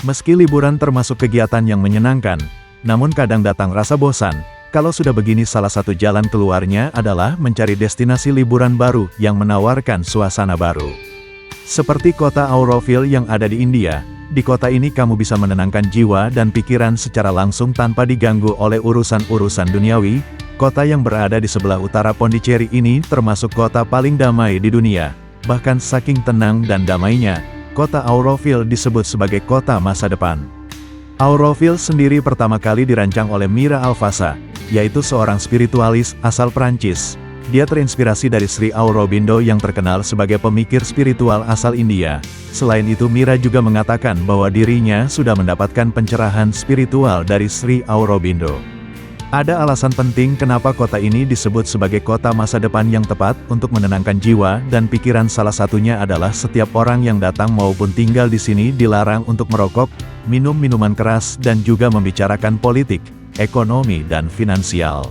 Meski liburan termasuk kegiatan yang menyenangkan, namun kadang datang rasa bosan. Kalau sudah begini, salah satu jalan keluarnya adalah mencari destinasi liburan baru yang menawarkan suasana baru. Seperti kota Auroville yang ada di India, di kota ini kamu bisa menenangkan jiwa dan pikiran secara langsung tanpa diganggu oleh urusan-urusan duniawi. Kota yang berada di sebelah utara Pondicherry ini termasuk kota paling damai di dunia. Bahkan saking tenang dan damainya, kota Auroville disebut sebagai kota masa depan. Auroville sendiri pertama kali dirancang oleh Mira Alfassa, yaitu seorang spiritualis asal Prancis. Dia terinspirasi dari Sri Aurobindo yang terkenal sebagai pemikir spiritual asal India. Selain itu, Mira juga mengatakan bahwa dirinya sudah mendapatkan pencerahan spiritual dari Sri Aurobindo. Ada alasan penting kenapa kota ini disebut sebagai kota masa depan yang tepat untuk menenangkan jiwa dan pikiran. Salah satunya adalah setiap orang yang datang maupun tinggal di sini dilarang untuk merokok, minum minuman keras, dan juga membicarakan politik, ekonomi, dan finansial.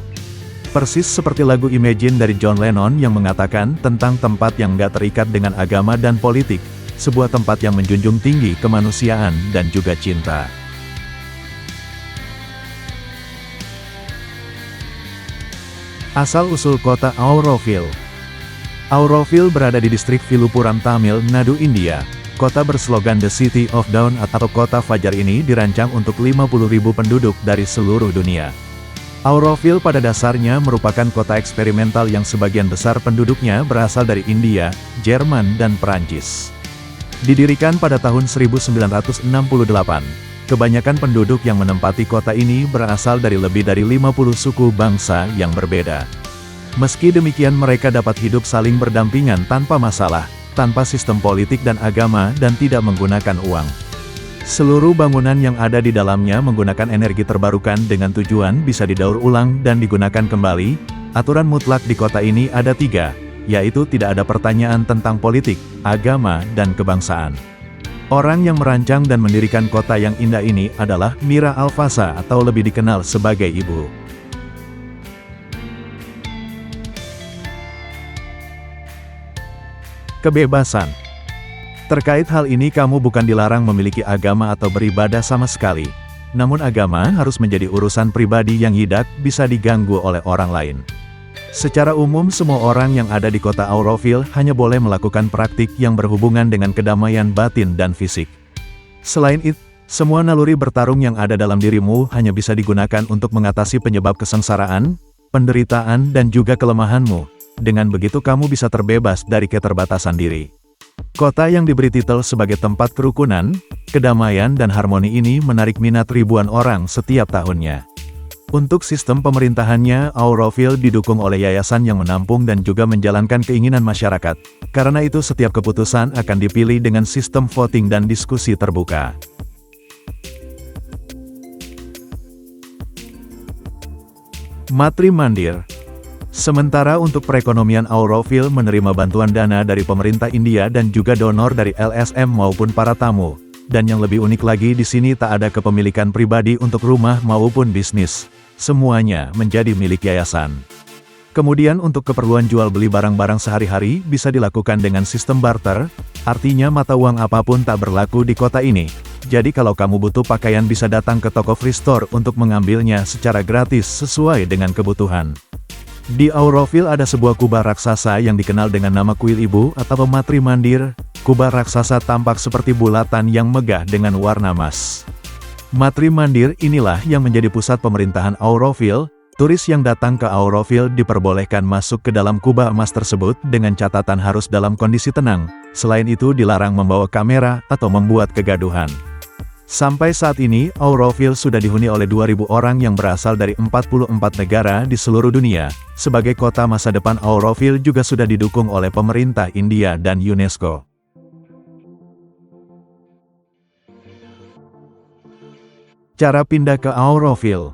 Persis seperti lagu Imagine dari John Lennon yang mengatakan tentang tempat yang gak terikat dengan agama dan politik, sebuah tempat yang menjunjung tinggi kemanusiaan dan juga cinta. Asal-usul kota Auroville. Auroville berada di distrik Viluppuram, Tamil Nadu, India. Kota berslogan The City of Dawn atau Kota Fajar ini dirancang untuk 50.000 penduduk dari seluruh dunia. Auroville pada dasarnya merupakan kota eksperimental yang sebagian besar penduduknya berasal dari India, Jerman, dan Perancis. Didirikan pada tahun 1968. Kebanyakan penduduk yang menempati kota ini berasal dari lebih dari 50 suku bangsa yang berbeda. Meski demikian, mereka dapat hidup saling berdampingan tanpa masalah, tanpa sistem politik dan agama, dan tidak menggunakan uang. Seluruh bangunan yang ada di dalamnya menggunakan energi terbarukan dengan tujuan bisa didaur ulang dan digunakan kembali. Aturan mutlak di kota ini ada 3, yaitu tidak ada pertanyaan tentang politik, agama, dan kebangsaan. Orang yang merancang dan mendirikan kota yang indah ini adalah Mira Alfassa atau lebih dikenal sebagai Ibu. Kebebasan. Terkait hal ini, kamu bukan dilarang memiliki agama atau beribadah sama sekali. Namun agama harus menjadi urusan pribadi yang tidak bisa diganggu oleh orang lain. Secara umum, semua orang yang ada di kota Auroville hanya boleh melakukan praktik yang berhubungan dengan kedamaian batin dan fisik. Selain itu, semua naluri bertarung yang ada dalam dirimu hanya bisa digunakan untuk mengatasi penyebab kesengsaraan, penderitaan, dan juga kelemahanmu. Dengan begitu kamu bisa terbebas dari keterbatasan diri. Kota yang diberi titel sebagai tempat kerukunan, kedamaian, dan harmoni ini menarik minat ribuan orang setiap tahunnya. Untuk sistem pemerintahannya, Auroville didukung oleh yayasan yang menampung dan juga menjalankan keinginan masyarakat. Karena itu setiap keputusan akan dipilih dengan sistem voting dan diskusi terbuka. Matri Mandir. Sementara untuk perekonomian, Auroville menerima bantuan dana dari pemerintah India dan juga donor dari LSM maupun para tamu. Dan yang lebih unik lagi, di sini tak ada kepemilikan pribadi untuk rumah maupun bisnis. Semuanya menjadi milik yayasan. Kemudian untuk keperluan jual beli barang-barang sehari-hari bisa dilakukan dengan sistem barter, artinya mata uang apapun tak berlaku di kota ini. Jadi kalau kamu butuh pakaian bisa datang ke toko Free Store untuk mengambilnya secara gratis sesuai dengan kebutuhan. Di Auroville ada sebuah kubah raksasa yang dikenal dengan nama Kuil Ibu atau Matri Mandir. Kubah raksasa tampak seperti bulatan yang megah dengan warna emas. Matri Mandir inilah yang menjadi pusat pemerintahan Auroville. Turis yang datang ke Auroville diperbolehkan masuk ke dalam kubah emas tersebut dengan catatan harus dalam kondisi tenang. Selain itu dilarang membawa kamera atau membuat kegaduhan. Sampai saat ini, Auroville sudah dihuni oleh 2.000 orang yang berasal dari 44 negara di seluruh dunia. Sebagai kota masa depan, Auroville juga sudah didukung oleh pemerintah India dan UNESCO. Cara pindah ke Auroville.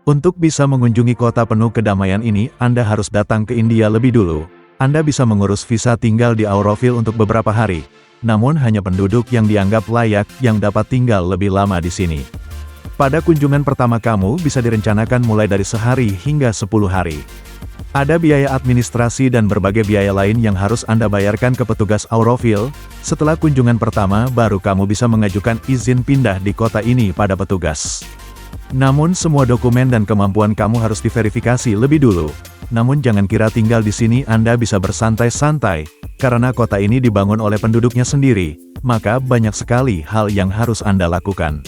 Untuk bisa mengunjungi kota penuh kedamaian ini, Anda harus datang ke India lebih dulu. Anda bisa mengurus visa tinggal di Auroville untuk beberapa hari. Namun hanya penduduk yang dianggap layak yang dapat tinggal lebih lama di sini. Pada kunjungan pertama kamu bisa direncanakan mulai dari sehari hingga 10 hari. Ada biaya administrasi dan berbagai biaya lain yang harus Anda bayarkan ke petugas Auroville. Setelah kunjungan pertama, baru kamu bisa mengajukan izin pindah di kota ini pada petugas. Namun semua dokumen dan kemampuan kamu harus diverifikasi lebih dulu. Namun jangan kira tinggal di sini Anda bisa bersantai-santai, karena kota ini dibangun oleh penduduknya sendiri, maka banyak sekali hal yang harus Anda lakukan.